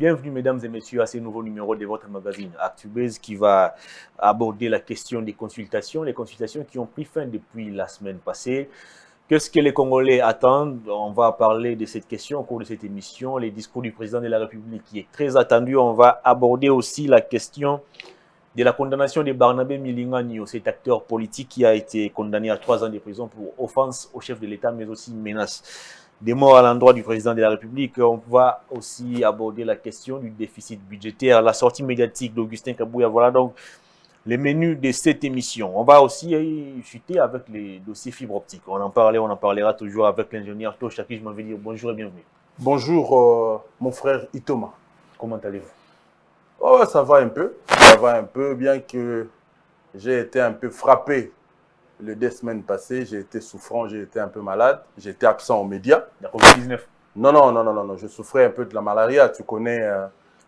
Bienvenue, mesdames et messieurs, à ce nouveau numéro de votre magazine ActuBuzz qui va aborder la question des consultations, les consultations qui ont pris fin depuis la semaine passée. Qu'est-ce que les Congolais attendent? On va parler de cette question au cours de cette émission, les discours du président de la République qui est très attendu. On va aborder aussi la question de la condamnation de Barnabé Milingagno, cet acteur politique qui a été condamné à 3 ans de prison pour offense au chef de l'État, mais aussi menace des morts à l'endroit du président de la République. On va aussi aborder la question du déficit budgétaire, la sortie médiatique d'Augustin Kabouya. Voilà donc les menus de cette émission. On va aussi chuter avec les dossiers fibre optique. On en parlera toujours avec l'ingénieur Tosha qui je m'en vais dire bonjour et bienvenue. Bonjour mon frère Itoma. Comment allez-vous? Oh, ça va un peu, bien que j'ai été un peu frappé les 2 semaines passées, j'ai été souffrant, j'ai été un peu malade, j'ai été absent aux médias. La COVID-19? Non, je souffrais un peu de la malaria, tu connais,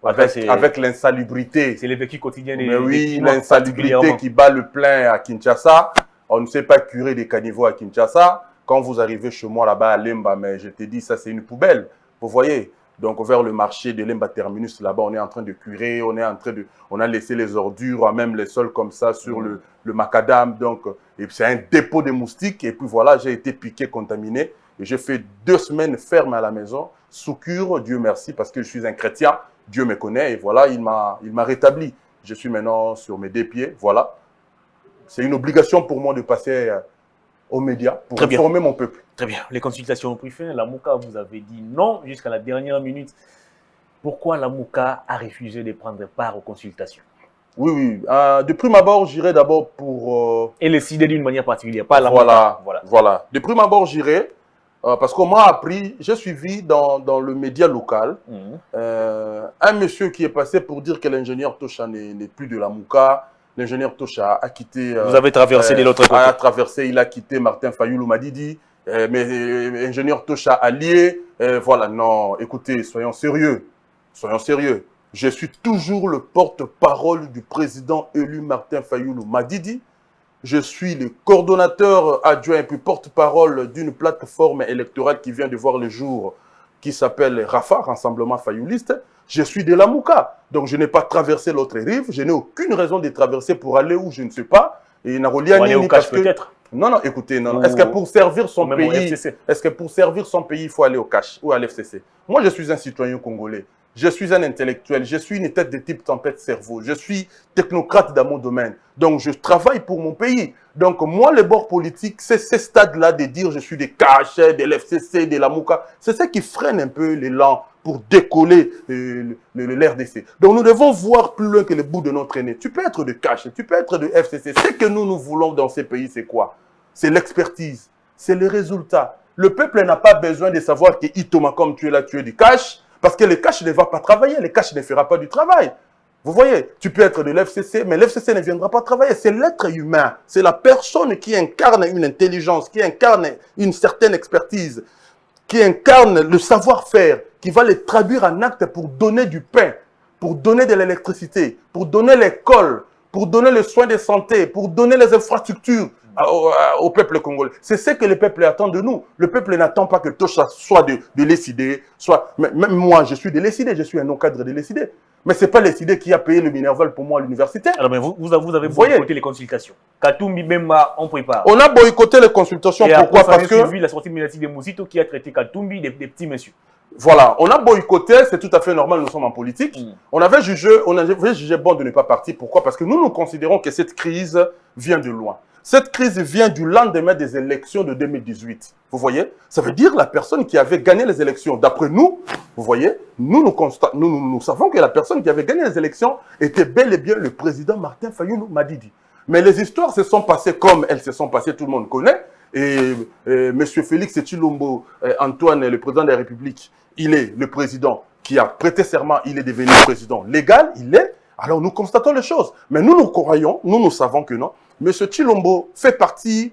avec l'insalubrité. C'est le vécu quotidien des... Mais oui, l'insalubrité qui bat le plein à Kinshasa. On ne sait pas curer des caniveaux à Kinshasa. Quand vous arrivez chez moi là-bas à Lemba, mais je te dis, ça c'est une poubelle, vous voyez. Donc vers le marché de Lemba Terminus, là-bas, on est en train de curer, on a laissé les ordures, même les sols comme ça sur le macadam. Donc, c'est un dépôt de moustiques. Et puis voilà, j'ai été piqué, contaminé. Et j'ai fait 2 semaines fermes à la maison, sous cure, Dieu merci, parce que je suis un chrétien. Dieu me connaît et voilà, il m'a rétabli. Je suis maintenant sur mes 2 pieds, voilà. C'est une obligation pour moi de passer aux médias pour informer mon peuple. Très bien. Les consultations ont pris fin. La Mouka vous avez dit non jusqu'à la dernière minute. Pourquoi la Mouka a refusé de prendre part aux consultations? Oui. De prime abord, j'irai d'abord pour... Et les citer d'une manière particulière, pas la Mouka. Voilà. De prime abord, j'irai parce qu'on m'a appris, j'ai suivi dans le média local un monsieur qui est passé pour dire que l'ingénieur Tosha n'est plus de la Mouka. L'ingénieur Tosha a quitté... Vous avez traversé de l'autre côté. Il a quitté Martin Fayoulou Madidi. Mais ingénieur Tosha allié. Voilà, non, écoutez, soyons sérieux. Je suis toujours le porte-parole du président élu Martin Fayoulou Madidi. Je suis le coordonnateur adjoint et puis porte-parole d'une plateforme électorale qui vient de voir le jour, qui s'appelle RAFA, Rassemblement Fayouliste. Je suis de la Mouka, donc je n'ai pas traversé l'autre rive. Je n'ai aucune raison de traverser pour aller où je ne sais pas. Et aller parce que... peut-être. Non, écoutez, non. Est-ce que pour servir son pays, il faut aller au cash ou à l'FCC? Moi, je suis un citoyen congolais. Je suis un intellectuel, je suis une tête de type tempête cerveau, je suis technocrate dans mon domaine. Donc, je travaille pour mon pays. Donc, moi, les bords politiques, c'est ce stade-là de dire je suis des cash, de l'FCC, de la Mouka. C'est ça qui freine un peu l'élan pour décoller l'RDC. Donc, nous devons voir plus loin que le bout de notre nez. Tu peux être de cash, tu peux être de FCC. Ce que nous voulons dans ces pays, c'est quoi? C'est l'expertise, c'est le résultat. Le peuple n'a pas besoin de savoir que Itoma, comme tu es là, tu es du cash. Parce que le cash ne va pas travailler, le cash ne fera pas du travail. Vous voyez, tu peux être de l'FCC, mais l'FCC ne viendra pas travailler. C'est l'être humain, c'est la personne qui incarne une intelligence, qui incarne une certaine expertise, qui incarne le savoir-faire, qui va le traduire en acte pour donner du pain, pour donner de l'électricité, pour donner l'école, pour donner les soins de santé, pour donner les infrastructures au peuple congolais. C'est ce que le peuple attend de nous. Le peuple n'attend pas que Tosha soit de l'ECD, même moi, je suis de l'ECD, je suis un non-cadre de l'ECD. Mais ce n'est pas l'ECD qui a payé le Minerval pour moi à l'université. Alors, mais vous avez boycotté les consultations. Katumbi, Bemba, on prépare. On a boycotté les consultations. Pourquoi? Parce que... suivi la sortie médiatique de Mouzito qui a traité Katumbi des petits messieurs. Voilà, on a boycotté, c'est tout à fait normal, nous sommes en politique. On avait jugé bon de ne pas partir. Pourquoi? Parce que nous considérons que cette crise vient de loin. Cette crise vient du lendemain des élections de 2018. Vous voyez? Ça veut dire la personne qui avait gagné les élections. D'après nous, vous voyez, nous savons que la personne qui avait gagné les élections était bel et bien le président Martin Fayoulou Madidi. Mais les histoires se sont passées comme elles se sont passées, tout le monde connaît. Et M. Félix Tshilombo Antoine, le président de la République, il est le président qui a prêté serment, il est devenu président légal, il est. Alors nous constatons les choses. Mais nous croyons, nous savons que non. M. Tshilombo fait partie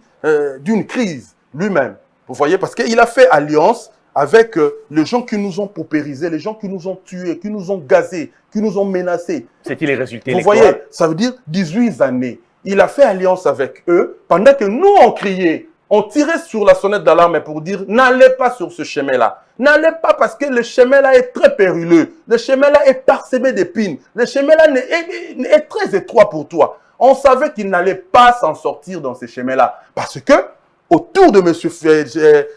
d'une crise lui-même. Vous voyez, parce qu'il a fait alliance avec les gens qui nous ont paupérisés, les gens qui nous ont tués, qui nous ont gazés, qui nous ont menacés. C'était les résultats électoraux. Vous voyez, ça veut dire 18 années. Il a fait alliance avec eux pendant que nous, on criait. On tirait sur la sonnette d'alarme pour dire n'allez pas sur ce chemin-là. N'allez pas parce que le chemin-là est très périlleux. Le chemin-là est parsemé d'épines. Le chemin-là est très étroit pour toi. On savait qu'il n'allait pas s'en sortir dans ce chemin-là. Parce que autour de M.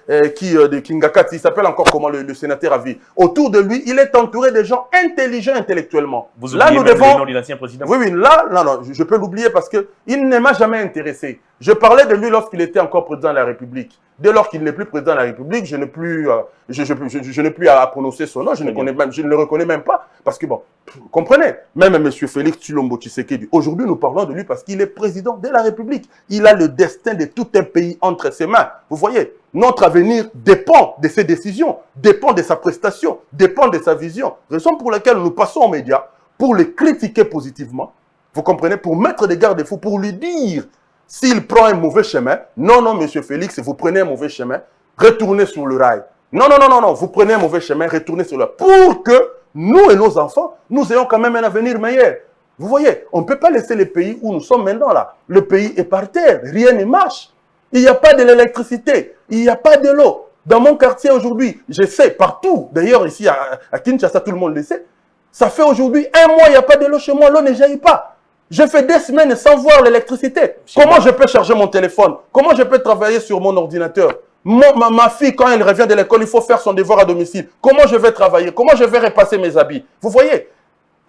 de Kingakati, il s'appelle encore comment le sénateur à vie. Autour de lui, il est entouré de gens intelligents intellectuellement. Vous oubliez le nom de l'ancien président? Oui, là, non, je peux l'oublier parce qu'il ne m'a jamais intéressé. Je parlais de lui lorsqu'il était encore président de la République. Dès lors qu'il n'est plus président de la République, je n'ai plus, à prononcer son nom, je ne le reconnais même pas. Parce que, bon, vous comprenez, même M. Félix Tshilombo Tshisekedi, aujourd'hui nous parlons de lui parce qu'il est président de la République. Il a le destin de tout un pays entre ses mains. Vous voyez, notre avenir dépend de ses décisions, dépend de sa prestation, dépend de sa vision. Raison pour laquelle nous passons aux médias pour le critiquer positivement. Vous comprenez, pour mettre des garde-fous, pour lui dire s'il prend un mauvais chemin, non, M. Félix, vous prenez un mauvais chemin, retournez sur le rail. Non, vous prenez un mauvais chemin, retournez sur le rail. Pour que nous et nos enfants, nous ayons quand même un avenir meilleur. Vous voyez, on ne peut pas laisser le pays où nous sommes maintenant là. Le pays est par terre, rien ne marche. Il n'y a pas de l'électricité, il n'y a pas de l'eau. Dans mon quartier aujourd'hui, je sais, partout, d'ailleurs ici à Kinshasa, tout le monde le sait, ça fait aujourd'hui 1 mois, il n'y a pas de l'eau chez moi, l'eau ne jaillit pas. Je fais des semaines sans voir l'électricité. Comment je peux charger mon téléphone? Comment je peux travailler sur mon ordinateur? Ma fille, quand elle revient de l'école, il faut faire son devoir à domicile. Comment je vais travailler? Comment je vais repasser mes habits? Vous voyez,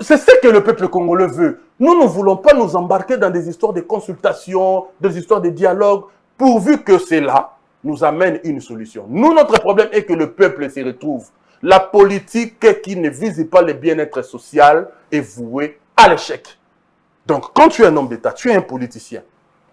c'est ce que le peuple congolais veut. Nous ne voulons pas nous embarquer dans des histoires de consultation, des histoires de dialogue, pourvu que cela nous amène une solution. Nous, notre problème est que le peuple se retrouve. La politique qui ne vise pas le bien-être social est vouée à l'échec. Donc, quand tu es un homme d'État, tu es un politicien,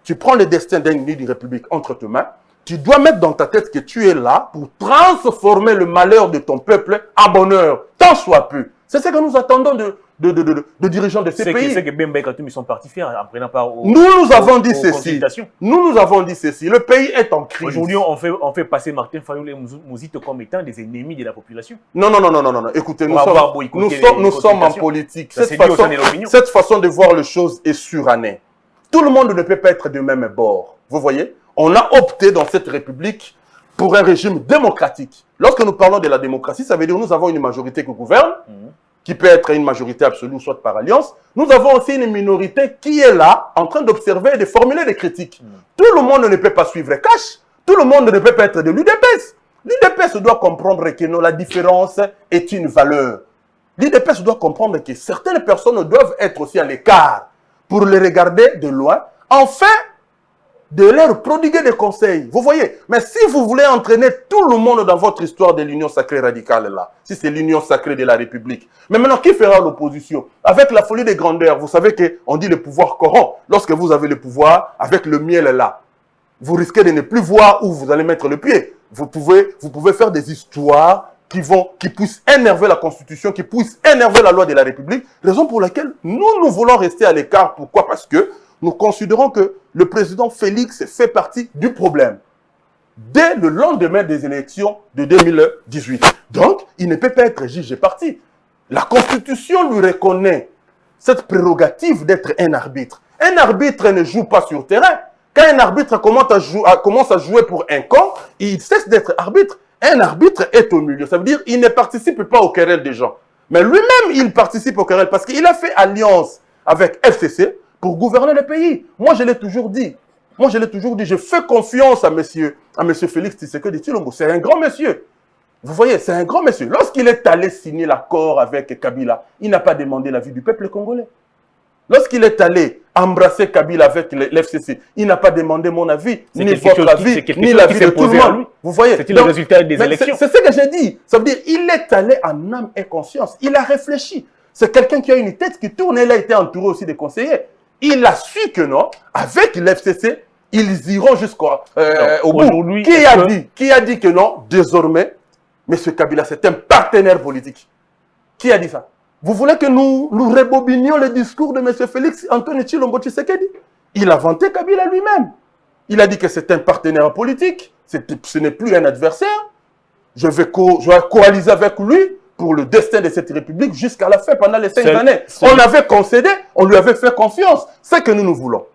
tu prends le destin d'une république entre tes mains, tu dois mettre dans ta tête que tu es là pour transformer le malheur de ton peuple en bonheur, tant soit peu. C'est ce que nous attendons de dirigeants de ces pays. C'est que Bemba et Katoum, ils sont partis faire en prenant part aux Nous avons dit ceci. Nous avons dit ceci. Le pays est en crise. Aujourd'hui, on fait passer Martin Fayulu et Mouzito comme étant des ennemis de la population. Non. Écoutez, nous sommes en politique. Cette façon de voir les choses est surannée. Tout le monde ne peut pas être de même bord. Vous voyez? On a opté dans cette république pour un régime démocratique. Lorsque nous parlons de la démocratie, ça veut dire que nous avons une majorité qui gouverne, qui peut être une majorité absolue, soit par alliance. Nous avons aussi une minorité qui est là, en train d'observer et de formuler des critiques. Tout le monde ne peut pas suivre cash. Tout le monde ne peut pas être de l'UDPS. L'UDPS doit comprendre que la différence est une valeur. L'UDPS doit comprendre que certaines personnes doivent être aussi à l'écart pour les regarder de loin, enfin de leur prodiguer des conseils. Vous voyez? Mais si vous voulez entraîner tout le monde dans votre histoire de l'union sacrée radicale là, si c'est l'union sacrée de la République, mais maintenant, qui fera l'opposition? Avec la folie des grandeurs, vous savez qu'on dit le pouvoir corrompt. Lorsque vous avez le pouvoir, avec le miel là, vous risquez de ne plus voir où vous allez mettre le pied. Vous pouvez faire des histoires qui puissent énerver la Constitution, qui puissent énerver la loi de la République. Raison pour laquelle nous voulons rester à l'écart. Pourquoi? Parce que nous considérons que le président Félix fait partie du problème. Dès le lendemain des élections de 2018. Donc, il ne peut pas être juge et parti. La Constitution lui reconnaît cette prérogative d'être un arbitre. Un arbitre ne joue pas sur terrain. Quand un arbitre commence à jouer pour un camp, il cesse d'être arbitre. Un arbitre est au milieu. Ça veut dire qu'il ne participe pas aux querelles des gens. Mais lui-même, il participe aux querelles parce qu'il a fait alliance avec FCC pour gouverner le pays. Moi, je l'ai toujours dit. Je fais confiance à monsieur Félix Tshisekedi Tshilombo. C'est un grand monsieur. Vous voyez, c'est un grand monsieur. Lorsqu'il est allé signer l'accord avec Kabila, il n'a pas demandé l'avis du peuple congolais. Lorsqu'il est allé embrasser Kabila avec l'FCC, il n'a pas demandé mon avis, ni votre avis, ni l'avis de tout le monde. Vous voyez, c'était le résultat des élections. C'est ce que j'ai dit. Ça veut dire qu'il est allé en âme et conscience. Il a réfléchi. C'est quelqu'un qui a une tête qui tourne. Il a été entouré aussi de conseillers. Il a su que non, avec l'FCC, ils iront jusqu'au bout. Qui a dit que non, désormais, M. Kabila, c'est un partenaire politique? Qui a dit ça? Vous voulez que nous rebobinions le discours de M. Félix Antoine Tshilombo Tshisekedi? Il a vanté Kabila lui-même. Il a dit que c'est un partenaire politique, ce n'est plus un adversaire. Je vais coaliser avec lui pour le destin de cette République jusqu'à la fin, pendant les 5 années. On avait concédé, on lui avait fait confiance. C'est ce que nous voulons.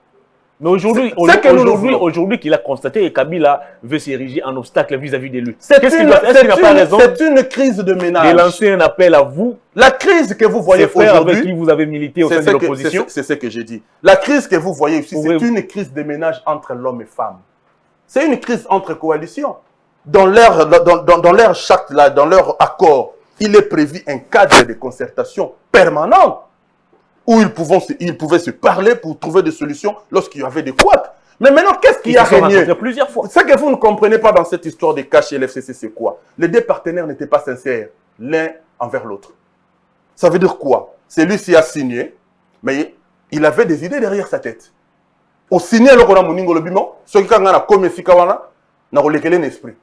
Mais aujourd'hui qu'il a constaté que Kabila veut s'ériger en obstacle vis-à-vis de lui. C'est une crise de ménage. De lancer un appel à vous. La crise que vous voyez aujourd'hui, avec qui vous avez milité au sein de l'opposition. C'est ce que j'ai dit. La crise que vous voyez ici, c'est une crise de ménage entre l'homme et femme. C'est une crise entre coalitions. Dans leur charte, là, dans leur accord, il est prévu un cadre de concertation permanent où ils pouvaient se parler pour trouver des solutions lorsqu'il y avait des couacs. Mais maintenant, qu'est-ce qui a régné? Plusieurs fois. Ce que vous ne comprenez pas dans cette histoire de cash et l'FCC, c'est quoi? Les deux partenaires n'étaient pas sincères l'un envers l'autre. Ça veut dire quoi? Celui-ci a signé, mais il avait des idées derrière sa tête. Au signé, alors qu'on a moningo le bimon, ce qui a comme Fikawana, n'a pas l'esprit.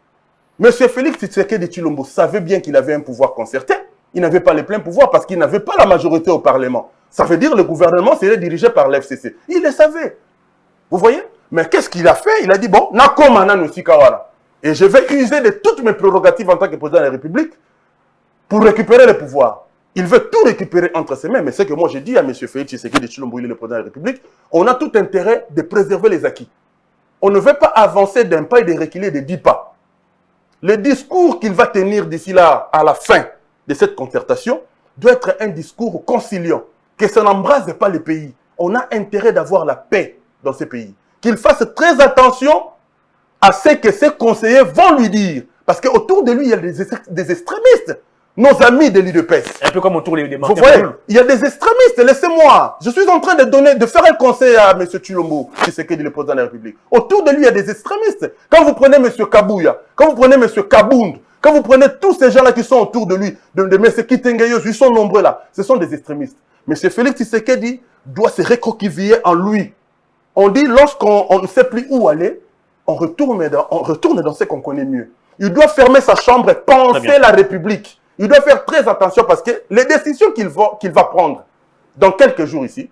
Monsieur Félix Tshisekedi Tshilombo savait bien qu'il avait un pouvoir concerté. Il n'avait pas les pleins pouvoirs parce qu'il n'avait pas la majorité au Parlement. Ça veut dire que le gouvernement serait dirigé par l'FCC. Il le savait. Vous voyez? Mais qu'est-ce qu'il a fait? Il a dit, bon, et je vais user de toutes mes prérogatives en tant que président de la République pour récupérer le pouvoir. Il veut tout récupérer entre ses mains. Mais c'est que moi, j'ai dit à M. Félix Tshisekedi Tshilombo, il est le président de la République, on a tout intérêt de préserver les acquis. On ne veut pas avancer d'un pas et de reculer de 10 pas. Le discours qu'il va tenir d'ici là, à la fin de cette concertation, doit être un discours conciliant, que ça n'embrase pas le pays. On a intérêt d'avoir la paix dans ce pays. Qu'il fasse très attention à ce que ses conseillers vont lui dire. Parce qu'autour de lui, il y a des extrémistes. Nos amis de l'UDPS. Un peu comme autour des Vous voyez, il y a des extrémistes, laissez-moi. Je suis en train de faire un conseil à M. Tshilombo, qui c'est le président de la République. Autour de lui, il y a des extrémistes. Quand vous prenez M. Kabouya, quand vous prenez M. Kabound, quand vous prenez tous ces gens-là qui sont autour de lui, de M. Kitengayos, ils sont nombreux là, ce sont des extrémistes. M. Félix Tshisekedi doit se recroqueviller en lui. On dit, lorsqu'on ne sait plus où aller, on retourne dans ce qu'on connaît mieux. Il doit fermer sa chambre et penser la République. Il doit faire très attention parce que les décisions qu'il va prendre dans quelques jours ici,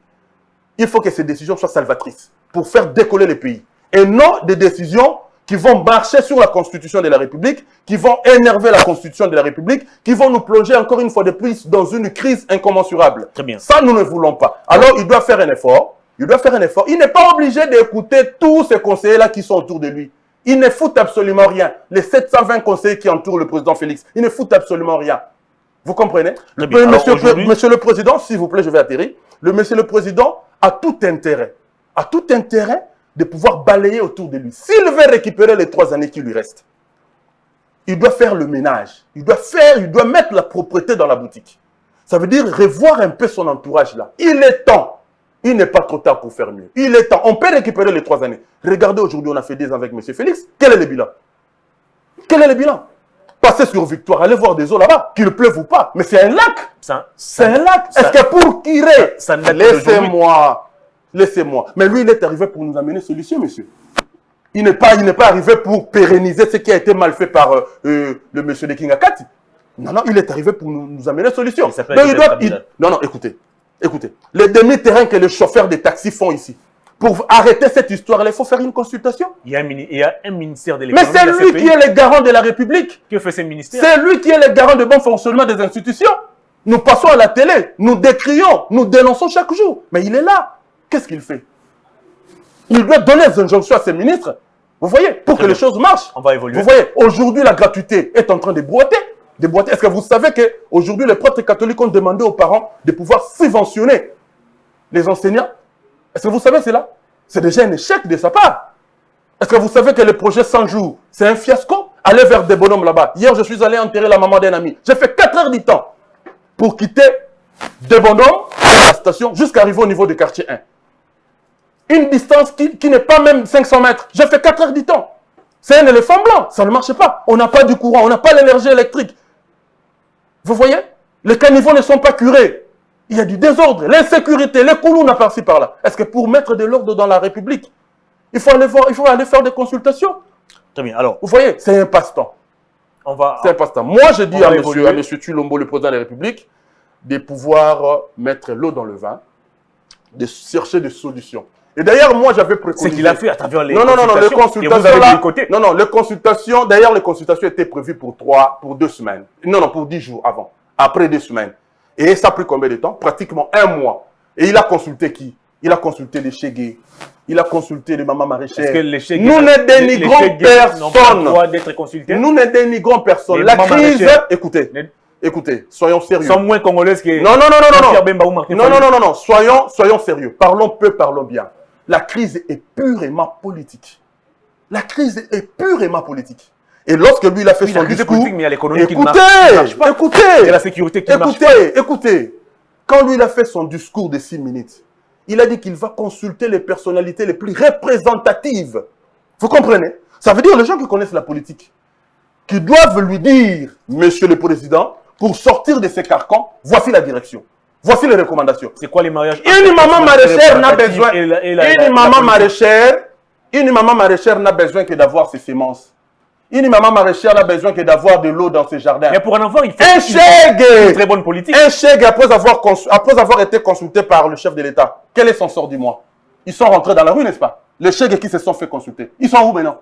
il faut que ces décisions soient salvatrices pour faire décoller le pays. Et non des décisions qui vont marcher sur la Constitution de la République, qui vont énerver la Constitution de la République, qui vont nous plonger encore une fois de plus dans une crise incommensurable. Très bien. Ça, nous ne voulons pas. Alors, il doit faire un effort. Il doit faire un effort. Il n'est pas obligé d'écouter tous ces conseillers-là qui sont autour de lui. Ils ne foutent absolument rien. Les 720 conseillers qui entourent le président Félix, ils ne foutent absolument rien. Vous comprenez? Monsieur le Président, s'il vous plaît, je vais atterrir. Monsieur le Président a tout intérêt de pouvoir balayer autour de lui. S'il veut récupérer les 3 années qui lui restent, il doit faire le ménage. Il doit mettre la propreté dans la boutique. Ça veut dire revoir un peu son entourage là. Il est temps. Il n'est pas trop tard pour faire mieux. Il est temps. On peut récupérer les 3 années. Regardez, aujourd'hui, on a fait 2 ans avec M. Félix. Quel est le bilan? Quel est le bilan? Passez sur Victoire, allez voir des eaux là-bas, qu'il pleuve ou pas. Mais c'est un lac. C'est un lac. Est-ce que pour tirer? Laissez-moi. Mais lui, il est arrivé pour nous amener solution, monsieur. Il n'est pas arrivé pour pérenniser ce qui a été mal fait par le monsieur de Kingakati. Non, il est arrivé pour nous amener solution. Non, écoutez. Les demi-terrains que les chauffeurs des taxis font ici, pour arrêter cette histoire-là, il faut faire une consultation. Il y a un ministère de l'économie. Mais c'est lui qui est le garant de la République. Que fait ce ministère? C'est lui qui est le garant du bon fonctionnement des institutions. Nous passons à la télé, nous décrions, nous dénonçons chaque jour. Mais il est là. Qu'est-ce qu'il fait? Il doit donner des injonctions à ses ministres. Vous voyez, pour que les choses marchent. On va évoluer. Vous voyez, aujourd'hui, la gratuité est en train de boiter. Est-ce que vous savez qu'aujourd'hui, les prêtres catholiques ont demandé aux parents de pouvoir subventionner les enseignants? Est-ce que vous savez cela? C'est déjà un échec de sa part. Est-ce que vous savez que le projet 100 jours, c'est un fiasco? Allez vers des bonhommes là-bas. Hier, je suis allé enterrer la maman d'un ami. J'ai fait 4 heures du temps pour quitter des bonhommes de la station jusqu'à arriver au niveau du quartier 1. Une distance qui n'est pas même 500 mètres. J'ai fait 4 heures du temps. C'est un éléphant blanc. Ça ne marche pas. On n'a pas du courant. On n'a pas l'énergie électrique. Vous voyez? Les caniveaux ne sont pas curés. Il y a du désordre, l'insécurité, les coulons par-ci par-là. Est-ce que pour mettre de l'ordre dans la République, il faut aller faire des consultations? Très bien. Alors, vous voyez, c'est un passe-temps. C'est un passe-temps. Moi, je dis à M. Tshilombo, le président de la République, de pouvoir mettre l'eau dans le vin, de chercher des solutions. Et d'ailleurs, moi, j'avais préconisé... C'est qu'il a fait à travers les consultations. D'ailleurs, les consultations étaient prévues pour 2 semaines. Non, pour 10 jours avant. Après 2 semaines. Et ça a pris combien de temps? Pratiquement 1 mois. Et il a consulté qui? il a consulté les Chegué, il a consulté les mamans maraîchères. Nous ne dénigrons personne. Nous ne dénigrons personne. La crise, écoutez, soyons sérieux. Sont moins congolaises que... Non, soyons sérieux. Parlons peu, parlons bien. La crise est purement politique. La crise est purement politique. Et lorsque lui, il a fait son discours... Mais il y a l'économie qui ne marche pas. Il y a la sécurité qui ne marche pas. Écoutez. Quand lui, il a fait son discours de 6 minutes, il a dit qu'il va consulter les personnalités les plus représentatives. Vous comprenez? Ça veut dire les gens qui connaissent la politique, qui doivent lui dire, Monsieur le Président, pour sortir de ces carcans, voici la direction. Voici les recommandations. C'est quoi les mariages? Une maman maraîchère n'a besoin... Une maman maraîchère n'a besoin que d'avoir ses semences. Une maman maraîchère n'a besoin que d'avoir de l'eau dans ses jardins. Mais pour un enfant, il faut une très bonne politique. Un chèque, après avoir été consulté par le chef de l'État, quel est son sort du mois? Ils sont rentrés dans la rue, n'est-ce pas? Les chèques qui se sont fait consulter. Ils sont où maintenant?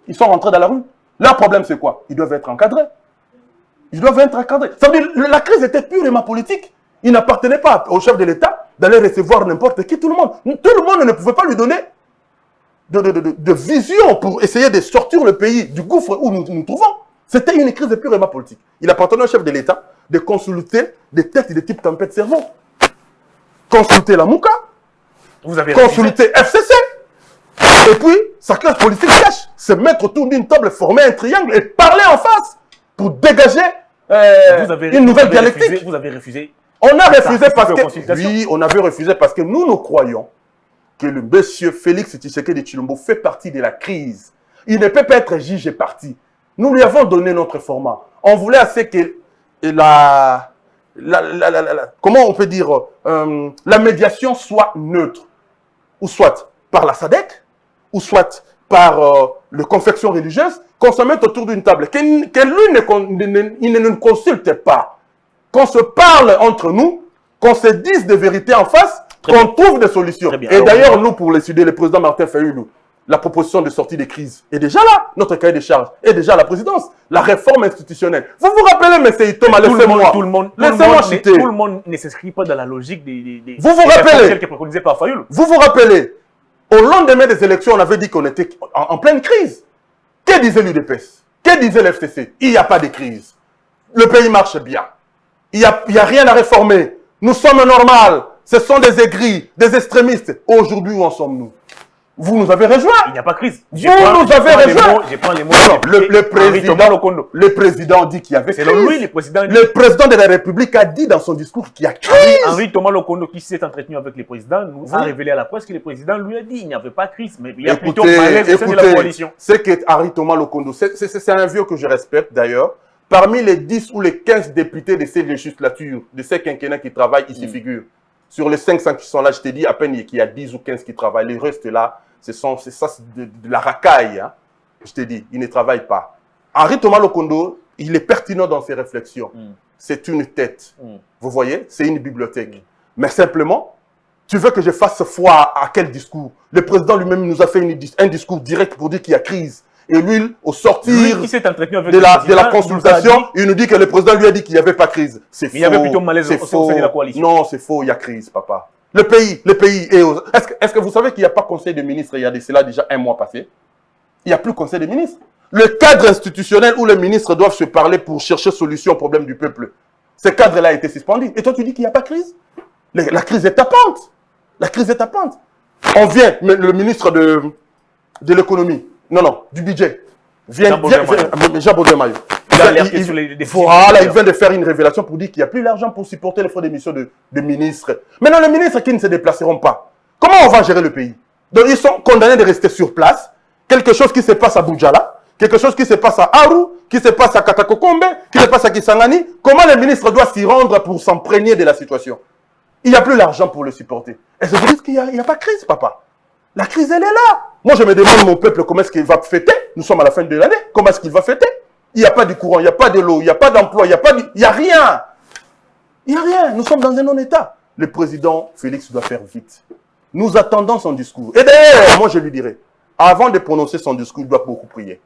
Ils sont rentrés dans la rue. Leur problème, c'est quoi? Ils doivent être encadrés. Ils doivent être encadrés. Ça veut dire que la crise était purement politique. Il n'appartenait pas au chef de l'État d'aller recevoir n'importe qui, tout le monde. Tout le monde ne pouvait pas lui donner de vision pour essayer de sortir le pays du gouffre où nous nous trouvons. C'était une crise purement politique. Il appartenait au chef de l'État de consulter des têtes de type tempête cerveau. Consulter la Mouka, consulter FCC. Et puis, sa classe politique cache, se mettre autour d'une table, former un triangle et parler en face pour dégager une nouvelle dialectique. Vous avez refusé. On a refusé parce que... Oui, on avait refusé parce que nous croyons que le monsieur Félix Tshisekedi Tshilombo fait partie de la crise. Il ne peut pas être juge et parti. Nous lui avons donné notre format. On voulait assez que comment on peut dire, la médiation soit neutre. Ou soit par la SADC, ou soit par les confections religieuses, qu'on se mette autour d'une table, que lui il ne nous consulte pas. Qu'on se parle entre nous, qu'on se dise des vérités en face, qu'on trouve des solutions. Et d'ailleurs, nous, pour l'étudier, le président Martin Fayulu, la proposition de sortie des crises est déjà là. Notre cahier de charges est déjà à la présidence. La réforme institutionnelle. Vous vous rappelez, M. Thomas, laissez-moi. Laissez-moi citer. Tout le monde ne s'inscrit pas dans la logique des vous vous rappelez qui est préconisée par Fayulu. Vous vous rappelez, au lendemain des élections, on avait dit qu'on était en pleine crise. Que disait l'UDPS? Que disait l'FCC? Il n'y a pas de crise. Le pays marche bien. Il n'y a rien à réformer. Nous sommes normaux. Ce sont des aigris, des extrémistes. Aujourd'hui, où en sommes-nous? Vous nous avez rejoints. Il n'y a pas de crise. Vous nous avez rejoints. Je prends les mots. Le président dit qu'il y avait crise. Selon lui, le président de la République a dit dans son discours qu'il y a crise. Henri Thomas Lokondo, qui s'est entretenu avec le président, nous a révélé à la presse que le président lui a dit qu'il n'y avait pas de crise. Mais il y a plutôt malaise au sein de la coalition. C'est que Henri Thomas Lokondo, c'est un vieux que je respecte d'ailleurs. Parmi les 10 ou les 15 députés de ces législatures, de ces quinquennats qui travaillent, ici figurent. Sur les 500 qui sont là, je t'ai dit à peine qu'il y a 10 ou 15 qui travaillent. Les restes là, c'est de la racaille. Hein. Je t'ai dit, ils ne travaillent pas. Henri Thomas Lokondo, il est pertinent dans ses réflexions. C'est une tête. Vous voyez, c'est une bibliothèque. Mais simplement, tu veux que je fasse foi à quel discours? Le président lui-même nous a fait un discours direct pour dire qu'il y a crise. Et lui, au sortir de la consultation, il nous dit que le président lui a dit qu'il n'y avait pas de crise. C'est faux. Il y avait plutôt malaise au sein de la coalition. Non, c'est faux, il y a crise, papa. Le pays est... Est-ce que vous savez qu'il n'y a pas conseil de ministres? Il y a de cela déjà un mois passé. Il n'y a plus conseil de ministres. Le cadre institutionnel où les ministres doivent se parler pour chercher solution au problème du peuple, ce cadre-là a été suspendu. Et toi, tu dis qu'il n'y a pas de crise? La crise est tapante. La crise est tapante. On vient, le ministre de l'économie, non, du budget. Jean Baudouin-Maillot. Il vient de faire une révélation pour dire qu'il n'y a plus l'argent pour supporter les frais d'émission de ministres. Maintenant, les ministres qui ne se déplaceront pas, comment on va gérer le pays? Donc, ils sont condamnés de rester sur place. Quelque chose qui se passe à Boudjala, quelque chose qui se passe à Aru, qui se passe à Katakokombe, qui se passe à Kisangani. Comment les ministres doivent s'y rendre pour s'imprégner de la situation? Il n'y a plus l'argent pour le supporter. Est-ce que vous dites qu'il n'y a pas de crise, papa? La crise, elle est là. Moi, je me demande, mon peuple, comment est-ce qu'il va fêter? Nous sommes à la fin de l'année. Comment est-ce qu'il va fêter? Il n'y a pas de courant, il n'y a pas de l'eau, il n'y a pas d'emploi, il n'y a rien. Il n'y a rien. Nous sommes dans un non-état. Le président Félix doit faire vite. Nous attendons son discours. Et d'ailleurs, moi, je lui dirais, avant de prononcer son discours, il doit beaucoup prier.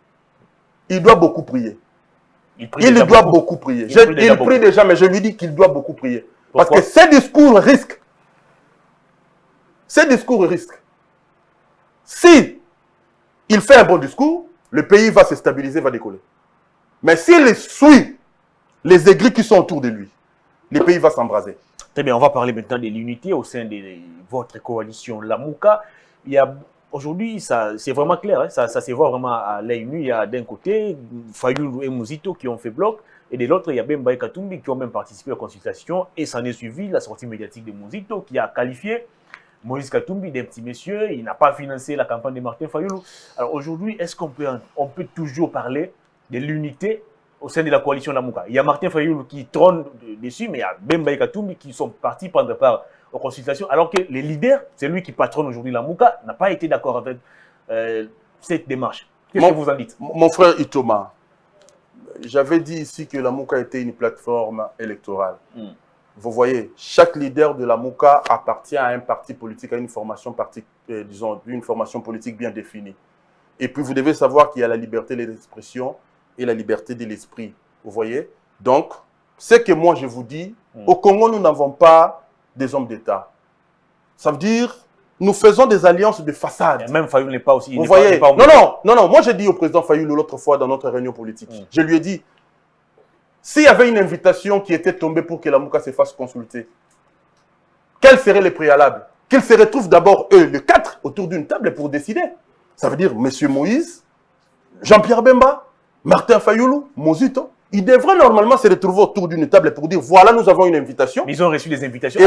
Il doit beaucoup prier. Il doit beaucoup prier. Il prie déjà, mais je lui dis qu'il doit beaucoup prier. Parce que ces discours risquent Ces discours risquent. Si il fait un bon discours, le pays va se stabiliser, va décoller. Mais s'il suit les aigris qui sont autour de lui, le pays va s'embraser. Très bien, on va parler maintenant de l'unité au sein de votre coalition Lamouka. Il y a aujourd'hui, c'est vraiment clair, hein, ça se voit vraiment à l'œil nu. Il y a d'un côté Fayoulou et Mouzito qui ont fait bloc, et de l'autre, il y a Bemba et Katumbi qui ont même participé aux consultations, et s'en est suivi la sortie médiatique de Mouzito qui a qualifié Moïse Katumbi d'un petit monsieur, il n'a pas financé la campagne de Martin Fayoulou. Alors aujourd'hui, est-ce qu'on peut toujours parler de l'unité au sein de la coalition Lamouka? Il y a Martin Fayoulou qui trône dessus, mais il y a Bemba et Katumbi qui sont partis prendre part aux consultations, alors que les leaders, c'est lui qui patronne aujourd'hui Lamouka, n'a pas été d'accord avec cette démarche. Qu'est-ce que vous en dites? Mon frère Itoma, j'avais dit ici que Lamouka était une plateforme électorale. Vous voyez, chaque leader de Lamouka appartient à un parti politique, à une formation, disons, une formation politique bien définie. Et puis, vous devez savoir qu'il y a la liberté de l'expression et la liberté de l'esprit. Vous voyez? Donc, ce que moi je vous dis, au Congo, nous n'avons pas des hommes d'État. Ça veut dire, nous faisons des alliances de façade. Et même Fayoulou n'est pas aussi... Vous voyez? Non, moi j'ai dit au président Fayoulou l'autre fois dans notre réunion politique, je lui ai dit, s'il y avait une invitation qui était tombée pour que Lamouka se fasse consulter, quels seraient les préalables? Qu'ils se retrouvent d'abord, eux, les 4, autour d'une table pour décider. Ça veut dire M. Moïse, Jean-Pierre Bemba, Martin Fayoulou, Mouzito. Ils devraient normalement se retrouver autour d'une table pour dire, voilà, nous avons une invitation. Mais ils ont reçu des invitations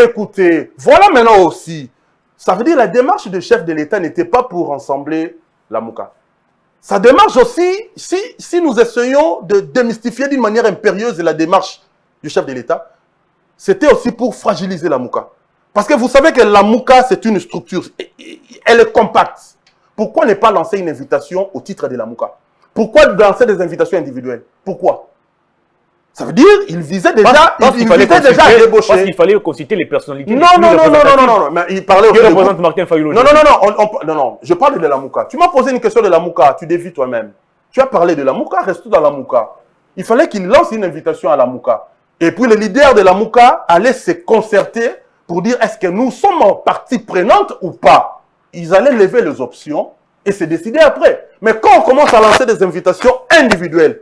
écoutez, voilà maintenant aussi. Ça veut dire la démarche du chef de l'État n'était pas pour rassembler Lamouka. Sa démarche aussi, si nous essayons de démystifier d'une manière impérieuse la démarche du chef de l'État, c'était aussi pour fragiliser Lamouka. Parce que vous savez que Lamouka, c'est une structure, elle est compacte. Pourquoi ne pas lancer une invitation au titre de Lamouka? Pourquoi lancer des invitations individuelles? Pourquoi? Ça veut dire qu'il visait déjà, à débaucher. Parce qu'il fallait consulter les personnalités. Non, mais il parlait qui représente Martin Fayoulou. Non, je parle de Lamouka. Tu m'as posé une question de Lamouka, tu dévies toi-même. Tu as parlé de Lamouka, reste dans Lamouka. Il fallait qu'il lance une invitation à Lamouka. Et puis les leaders de Lamouka allaient se concerter pour dire est-ce que nous sommes en partie prenante ou pas. Ils allaient lever les options et se décider après. Mais quand on commence à lancer des invitations individuelles,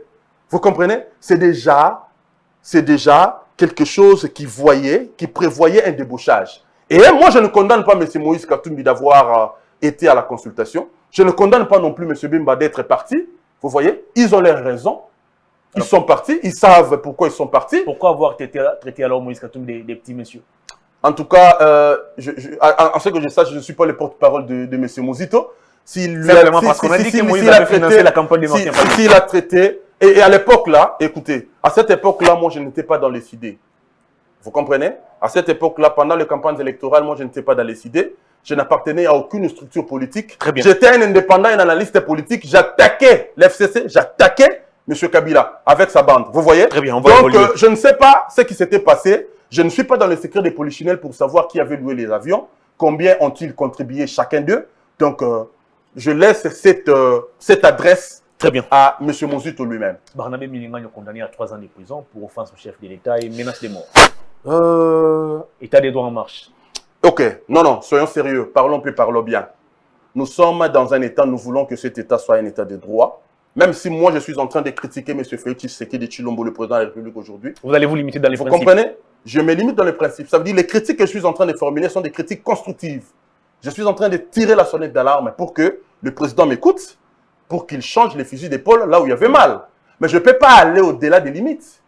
vous comprenez? C'est déjà quelque chose qui prévoyait un débauchage. Et moi, je ne condamne pas M. Moïse Katumbi d'avoir été à la consultation. Je ne condamne pas non plus M. Bemba d'être parti. Vous voyez? Ils ont leurs raisons. Ils sont partis. Ils savent pourquoi ils sont partis. Pourquoi avoir traité alors Moïse Katumbi des petits messieurs? En tout cas, en ce que je sache, je ne suis pas le porte-parole de M. Mouzito. S'il a traité... Et à l'époque là, écoutez, à cette époque-là, moi je n'étais pas dans les idées. Vous comprenez? À cette époque-là, pendant les campagnes électorales, moi je n'étais pas dans les idées. Je n'appartenais à aucune structure politique. J'étais un indépendant, un analyste politique. J'attaquais l'FCC, j'attaquais M. Kabila avec sa bande. Vous voyez? Très bien, on va évoluer. Je ne sais pas ce qui s'était passé. Je ne suis pas dans le secret des polichinelles pour savoir qui avait loué les avions. Combien ont-ils contribué chacun d'eux? Donc, je laisse cette adresse très bien à M. Mouzito lui-même. Barnabé Milinga est condamné à 3 ans de prison pour offense au chef de l'État et menace de mort. État des droits en marche. Ok, non, soyons sérieux. Parlons bien. Nous sommes dans un État, nous voulons que cet État soit un État de droit. Même si moi, je suis en train de critiquer M. Félix Tshisekedi Tshilombo, le président de la République aujourd'hui. Vous allez vous limiter dans les principes. Vous comprenez? Je me limite dans les principes. Ça veut dire que les critiques que je suis en train de formuler sont des critiques constructives. Je suis en train de tirer la sonnette d'alarme pour que le président m'écoute, pour qu'il change les fusils d'épaule là où il y avait mal. Mais je ne peux pas aller au-delà des limites.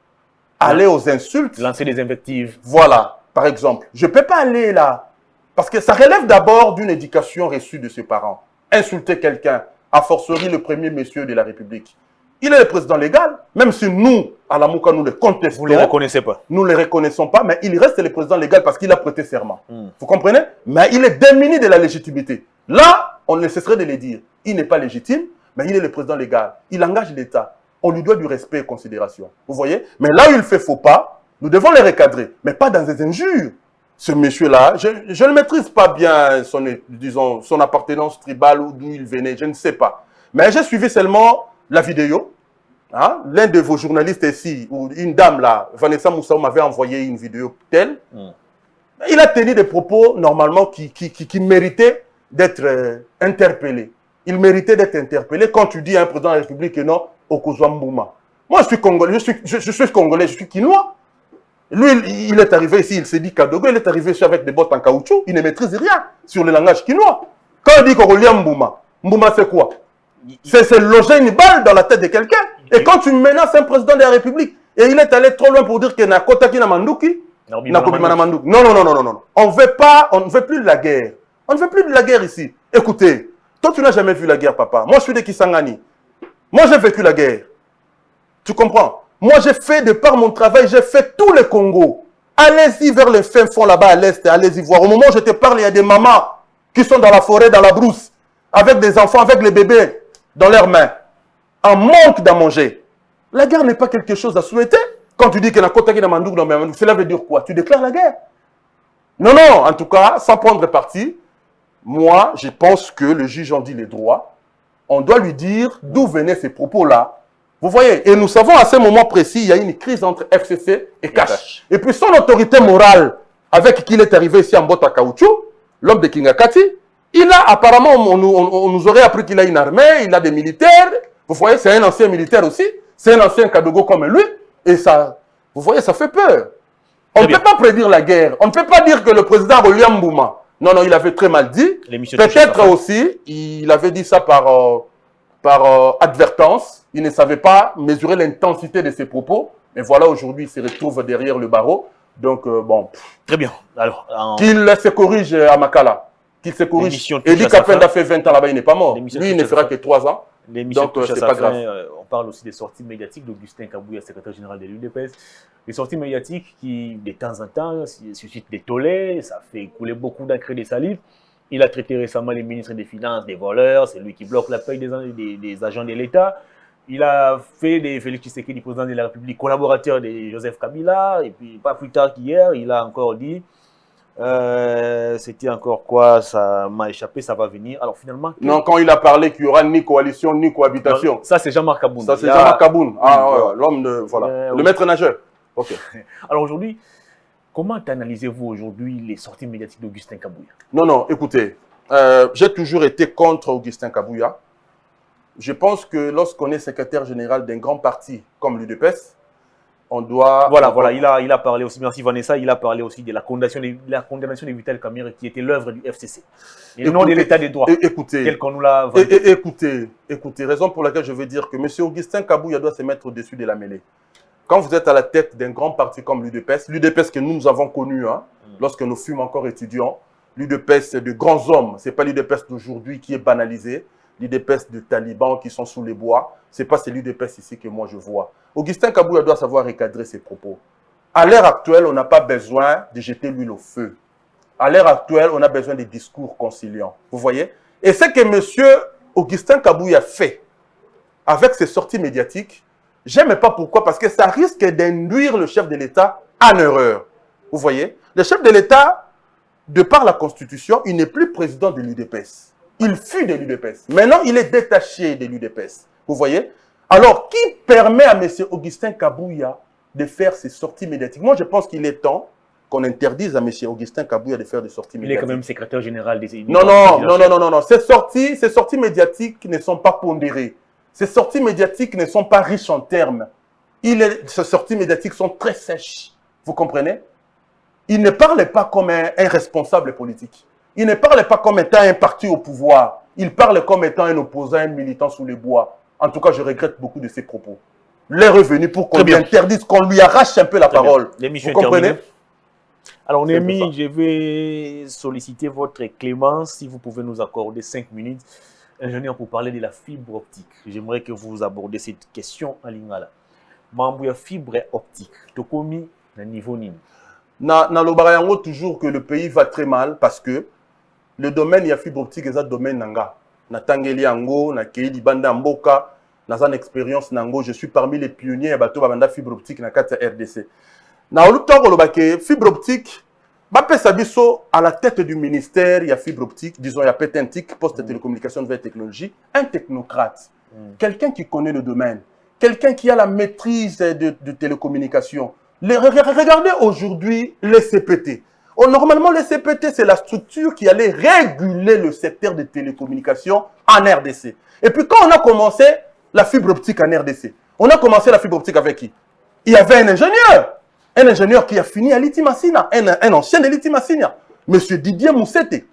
Aller aux insultes. Lancer des invectives. Voilà, par exemple. Je ne peux pas aller là. Parce que ça relève d'abord d'une éducation reçue de ses parents. Insulter quelqu'un, a fortiori le premier monsieur de la République. Il est le président légal, même si nous, à la Mouka, nous le contestons. Vous ne les reconnaissez pas. Nous ne les reconnaissons pas, mais il reste le président légal parce qu'il a prêté serment. Vous comprenez? Mais il est démuni de la légitimité. Là, on ne cesserait de le dire. Il n'est pas légitime, mais il est le président légal. Il engage l'État. On lui doit du respect et considération. Vous voyez? Mais là où il fait faux pas, nous devons les recadrer, mais pas dans des injures. Ce monsieur-là, je ne maîtrise pas bien son appartenance tribale ou d'où il venait, je ne sais pas. Mais j'ai suivi seulement la vidéo. Hein? L'un de vos journalistes ici, ou une dame là, Vanessa Moussaou, m'avait envoyé une vidéo telle. Il a tenu des propos, normalement, qui méritaient d'être interpellés. Il méritait d'être interpellé quand tu dis à un président de la République que non, Okozwa Mbouma. Moi, je suis congolais, je suis congolais, je suis quinois. Lui, il est arrivé ici, il s'est dit Kadogo, il est arrivé ici avec des bottes en caoutchouc, il ne maîtrise rien sur le langage quinois. Quand on dit Kogolia Mbouma, Mbouma c'est quoi? C'est loger une balle dans la tête de quelqu'un. Et quand tu menaces un président de la République, et il est allé trop loin pour dire que Nakota ki na Mandouki, non, non. On ne veut plus de la guerre. On ne veut plus de la guerre ici. Écoutez, toi tu n'as jamais vu la guerre, papa. Moi je suis de Kisangani. Moi j'ai vécu la guerre. Tu comprends? Moi j'ai fait, de par mon travail, j'ai fait tout le Congo. Allez-y vers le fin fond là-bas à l'est, allez-y voir. Au moment où je te parle, il y a des mamans qui sont dans la forêt, dans la brousse, avec des enfants, avec les bébés dans leurs mains, en manque d'à manger. La guerre n'est pas quelque chose à souhaiter. Quand tu dis que Nakota ki na Mandouk, cela veut dire quoi? Tu déclares la guerre? Non, non, en tout cas, sans prendre parti, moi, je pense que le juge en dit les droits. On doit lui dire d'où venaient ces propos-là. Vous voyez, et nous savons à ce moment précis, il y a une crise entre FCC et Cash. Et puis son autorité morale, avec qui il est arrivé ici en botte à caoutchouc, l'homme de Kingakati, il a apparemment, on nous aurait appris qu'il a une armée, il a des militaires. Vous voyez, c'est un ancien militaire aussi. C'est un ancien Kadogo comme lui. Et ça, vous voyez, ça fait peur. On ne peut pas prédire la guerre. On ne peut pas dire que le président William Mbouma, non, non, il avait très mal dit. Peut-être aussi, il avait dit ça par advertance. Il ne savait pas mesurer l'intensité de ses propos. Mais voilà, aujourd'hui, il se retrouve derrière le barreau. Donc, bon. Très bien. Alors, qu'il se corrige à Makala. Qu'il se corrige. Eddie Kapenda a fait 20 ans là-bas, il n'est pas mort. Lui, il ne fera que 3 ans. L'émission touche à sa fin. On parle aussi des sorties médiatiques d'Augustin Kabouya, secrétaire général de l'UDPS. Les sorties médiatiques qui, de temps en temps, suscitent des tollés, ça fait couler beaucoup d'encre et de salive. Il a traité récemment les ministres des Finances, des voleurs, c'est lui qui bloque la paye des agents de l'État. Il a fait des Félix Tshisekedi, président de la République, collaborateur de Joseph Kabila. Et puis, pas plus tard qu'hier, il a encore dit... c'était encore quoi? Ça m'a échappé, ça va venir. Alors finalement... Non, quand il a parlé qu'il n'y aura ni coalition, ni cohabitation. Non, ça, c'est Jean-Marc Kaboun. Ça, c'est Jean-Marc Kaboun. Ah, ouais, l'homme de... Voilà. Le maître nageur. Ok. Alors aujourd'hui, comment analysez-vous aujourd'hui les sorties médiatiques d'Augustin Kabouya? Non, non, écoutez. J'ai toujours été contre Augustin Kabouya. Je pense que lorsqu'on est secrétaire général d'un grand parti comme l'UDPS, on doit... Voilà, il a parlé aussi, merci Vanessa, il a parlé aussi de la condamnation de Vital Kamerhe qui était l'œuvre du FCC. Et non de l'état des droits. Écoutez, tel qu'on nous l'a vendu. Écoutez, raison pour laquelle je veux dire que M. Augustin Kabouya doit se mettre au-dessus de la mêlée. Quand vous êtes à la tête d'un grand parti comme l'UDPS que nous avons connu lorsque nous fûmes encore étudiants, l'UDPS c'est de grands hommes, ce n'est pas l'UDPS d'aujourd'hui qui est banalisé, l'UDPS de talibans qui sont sous les bois, ce n'est pas celui l'UDPS ici que moi je vois. Augustin Kabouya doit savoir recadrer ses propos. À l'heure actuelle, on n'a pas besoin de jeter l'huile au feu. À l'heure actuelle, on a besoin de discours conciliants. Vous voyez? Et ce que M. Augustin Kabouya fait avec ses sorties médiatiques, j'aime pas pourquoi, parce que ça risque d'induire le chef de l'État en erreur. Vous voyez? Le chef de l'État, de par la Constitution, il n'est plus président de l'UDPS. Il fut de l'UDPS. Maintenant, il est détaché de l'UDPS. Vous voyez? Alors, qui permet à M. Augustin Kabouya de faire ses sorties médiatiques? Moi, je pense qu'il est temps qu'on interdise à M. Augustin Kabouya de faire des sorties médiatiques. Il est quand même secrétaire général des... Non. Ces sorties médiatiques ne sont pas pondérées. Ces sorties médiatiques ne sont pas riches en termes. Ces sorties médiatiques sont très sèches. Vous comprenez? Il ne parle pas comme un responsable politique. Il ne parle pas comme étant un parti au pouvoir. Il parle comme étant un opposant, un militant sous les bois. En tout cas, je regrette beaucoup de ses propos. L'heure est venue pour qu'on lui interdise, qu'on lui arrache un peu la parole. Vous comprenez? Alors, Némi, je vais solliciter votre clémence, si vous pouvez nous accorder 5 minutes. Ingénieur, pour parler de la fibre optique. J'aimerais que vous abordez cette question en lingala. Mambo fibre optique. Tokomi, na niveau nini? Na l'obarayango toujours que le pays va très mal parce que le domaine il y a fibre optique et ça domaine nanga. Na tangeli ango, na keili banda mboka, na zan expérience nango. Je suis parmi les pionniers à bateau banda fibre optique na kata RDC. Na olutongo lobake fibre optique. Bapé Sabiso, à la tête du ministère, il y a fibre optique, disons, il y a PETENTIC, poste de télécommunication, nouvelle technologie, un technocrate, quelqu'un qui connaît le domaine, quelqu'un qui a la maîtrise de télécommunication. Regardez aujourd'hui les CPT. Oh, normalement, le CPT, c'est la structure qui allait réguler le secteur des télécommunications en RDC. Et puis quand on a commencé la fibre optique en RDC, on a commencé la fibre optique avec qui? Il y avait un ingénieur qui a fini à Liti Massina, un ancien de Liti Massina, M. Didier Moussete,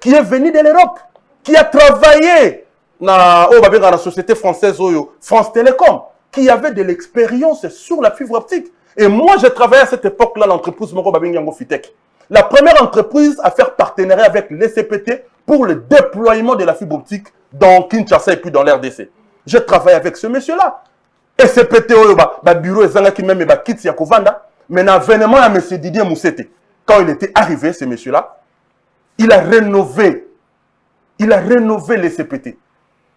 qui est venu de l'Europe, qui a travaillé dans la société française France Télécom, qui avait de l'expérience sur la fibre optique. Et moi, j'ai travaillé à cette époque-là l'entreprise Moko Babingango Fitech. La première entreprise à faire partenariat avec les CPT pour le déploiement de la fibre optique dans Kinshasa et puis dans l'RDC. J'ai travaillé avec ce monsieur-là. Et CPT, bureau qui même kit Yakovanda, mais l'avènement à M. Didier Moussete, quand il était arrivé, ce monsieur-là, il a rénové les CPT.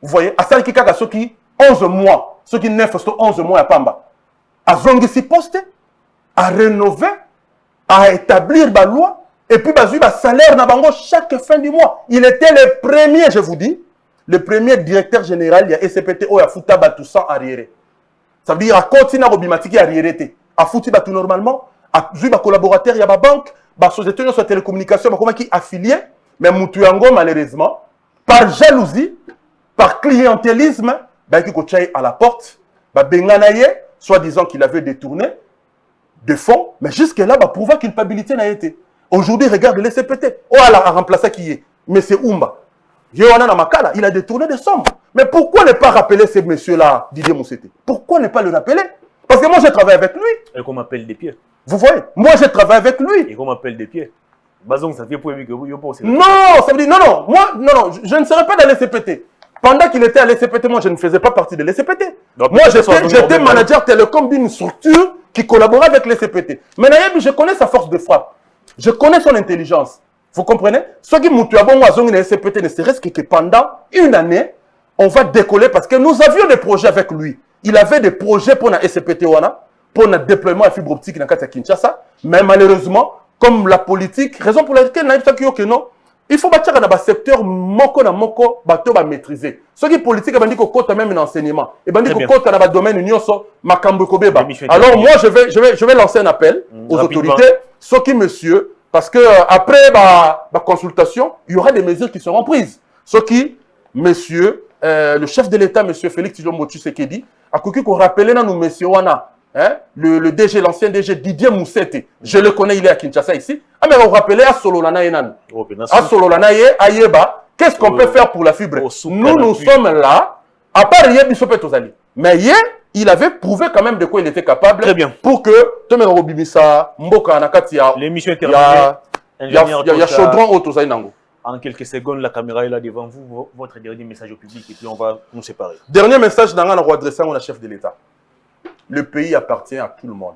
Vous voyez, à ça, il y a ceux qui 11 mois, ceux qui 9 11 mois à Pamba, à Zongi poste, à rénover, à établir la loi, et puis il y a salaire na chaque fin du mois. Il était le premier, je vous dis, le premier directeur général de SCPT où il y a foutu tout sans arriéré. Ça veut dire à continuer à bimatiki arriéré. À foutu tout normalement, à jouer collaborateur, il y a ma banque, la société de télécommunication, qui affilié, mais Moutouango malheureusement, par jalousie, par clientélisme, qui coachait à la porte, Benganaye, soi-disant qu'il avait détourné des fonds, mais jusque-là, prouver culpabilité n'a été. Aujourd'hui, regarde le CPT. Oh, elle a remplacé qui est M. Oumba. Il a détourné des sommes. Mais pourquoi ne pas rappeler ce monsieur-là, Didier Moussete? Pourquoi ne pas le rappeler? Parce que moi, j'ai travaillé avec lui. Et qu'on m'appelle des pieds. Vous voyez? Moi, j'ai travaillé avec lui. Et qu'on m'appelle des pieds. Bazong, ça fait pour lui que vous non, ça veut dire, non, moi, non, je ne serais pas dans les CPT. Pendant qu'il était à l'SCPT, moi, je ne faisais pas partie de l'SCPT. Moi, j'étais manager télécom d'une structure qui collaborait avec l'SCPT. Mais Naïb, je connais sa force de frappe. Je connais son intelligence. Vous comprenez? Ce qui m'a dit que l'SCPT ne serait-ce que pendant une année, on va décoller parce que nous avions des projets avec lui. Il avait des projets pour la SCPT, pour le déploiement de fibre optique dans Kinshasa. Mais malheureusement, comme la politique, raison pour laquelle Naïb Sakio que non, il faut bâtir dans le secteur moko na moko bateau ba maîtriser. Ce qui est politique, bandi ko kota même l'enseignement. Et bandi ko kota dans le domaine nyonso makambo kobeba. Alors moi je vais lancer un appel aux autorités, ce qui monsieur, parce que après ma consultation, il y aura des mesures qui seront prises. Ce qui monsieur le chef de l'État monsieur Félix Tshisekedi Tshisekedi a couru qu'on rappelait dans nous monsieur wana. Hein? Le DG, l'ancien DG Didier Moussete, je le connais, il est à Kinshasa ici. Ah, mais on rappelait à Sololana Enan. À Sololana Ayeba, qu'est-ce qu'on peut faire pour la fibre? Nous sommes là, à part Yé Bissopet Ozali. Mais Yé, il avait prouvé quand même de quoi il était capable. Très bien. Pour que, Tomero Bimisa, Mboka Anakatia, l'émission est terminée. Il y a Chaudron Otozali Nango. En quelques secondes, la caméra est là devant vous. Votre dernier message au public et puis on va nous séparer. Dernier message dans la adressé à la chef de l'État. Le pays appartient à tout le monde.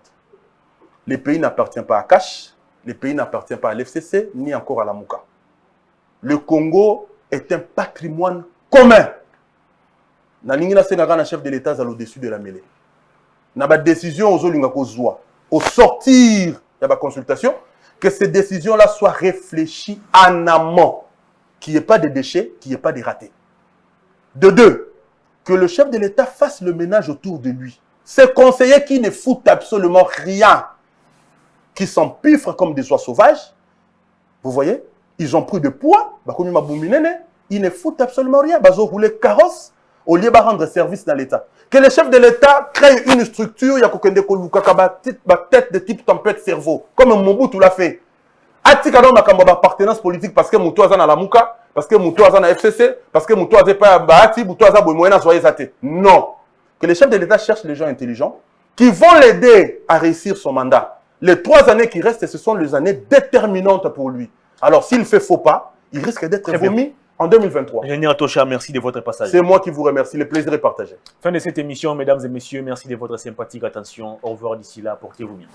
Le pays n'appartient pas à Cash, le pays n'appartient pas à l'FCC, ni encore à la Mouka. Le Congo est un patrimoine commun. Nalingina Sénagana, chef de l'État, est au-dessus de la mêlée. N'a pas de décision au sortir de la consultation, que ces décisions-là soient réfléchies en amont. Qu'il n'y ait pas de déchets, qu'il n'y ait pas de ratés. De deux, que le chef de l'État fasse le ménage autour de lui. Ces conseillers qui ne foutent absolument rien, qui s'empiffrent comme des oies sauvages, vous voyez, ils ont pris de poids, ils ne foutent absolument rien. Ils ont roulé carrosse au lieu de rendre service dans l'État. Que le chef de l'État crée une structure, il y a tête de type tempête cerveau, comme Mobutu l'a fait. Atikadon a une appartenance politique parce que Moutoua a la Mouka, parce que Moutoua a la FCC, parce que Moutoua a pas Bahati, Moutoua a Boumouena Zoyezate. Non. Que les chefs de l'État cherchent les gens intelligents qui vont l'aider à réussir son mandat. Les 3 années qui restent, ce sont les années déterminantes pour lui. Alors, s'il fait faux pas, il risque d'être vomi en 2023. Ingénieur Tocha, merci de votre passage. C'est moi qui vous remercie. Le plaisir est partagé. Fin de cette émission, mesdames et messieurs. Merci de votre sympathique attention. Au revoir d'ici là. Portez-vous bien.